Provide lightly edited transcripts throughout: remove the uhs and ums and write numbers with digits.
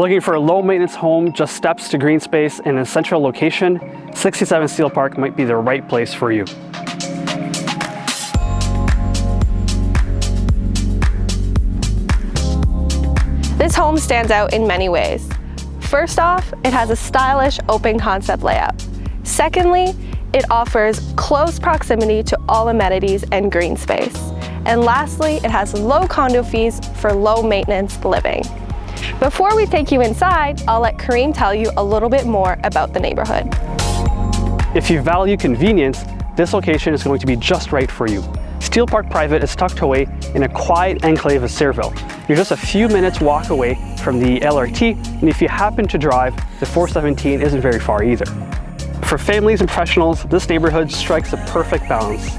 Looking for a low-maintenance home, just steps to green space in a central location? 67 Steele Park might be the right place for you. This home stands out in many ways. First off, it has a stylish open concept layout. Secondly, it offers close proximity to all amenities and green space. And lastly, it has low condo fees for low maintenance living. Before we take you inside, I'll let Kareem tell you a little bit more about the neighborhood. If you value convenience, this location is going to be just right for you. Steele Park Private is tucked away in a quiet enclave of Cyrville. You're just a few minutes walk away from the LRT, and if you happen to drive, the 417 isn't very far either. For families and professionals, this neighborhood strikes a perfect balance.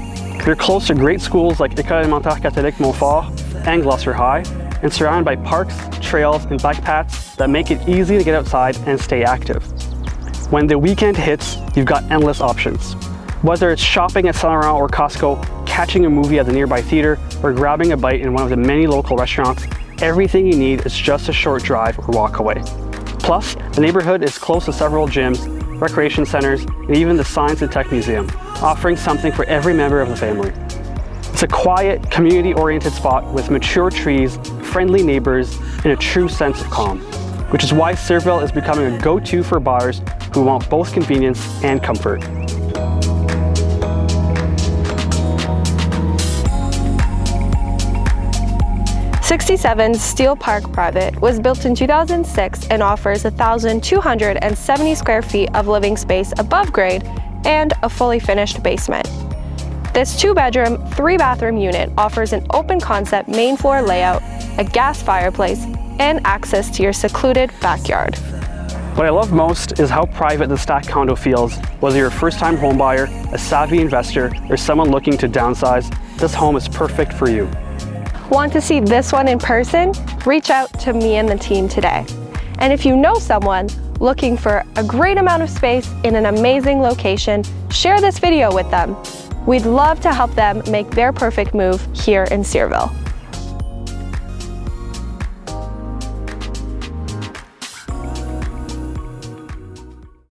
You're close to great schools like École Élémentaire Catholique Montfort and Gloucester High, and surrounded by parks, trails, and bike paths that make it easy to get outside and stay active. When the weekend hits, you've got endless options. Whether it's shopping at Saint Laurent or Costco, catching a movie at the nearby theater, or grabbing a bite in one of the many local restaurants, everything you need is just a short drive or walk away. Plus, the neighborhood is close to several gyms, recreation centers, and even the Science and Tech Museum, offering something for every member of the family. It's a quiet, community-oriented spot with mature trees, friendly neighbors, and a true sense of calm, which is why Cyrville is becoming a go-to for buyers who want both convenience and comfort. '67 Steele Park Private was built in 2006 and offers 1,270 square feet of living space above grade and a fully finished basement. This 2-bedroom, 3-bathroom unit offers an open concept main floor layout, a gas fireplace, and access to your secluded backyard. What I love most is how private the stacked condo feels. Whether you're a first-time homebuyer, a savvy investor, or someone looking to downsize, this home is perfect for you. Want to see this one in person? Reach out to me and the team today. And if you know someone looking for a great amount of space in an amazing location, share this video with them. We'd love to help them make their perfect move here in Cyrville.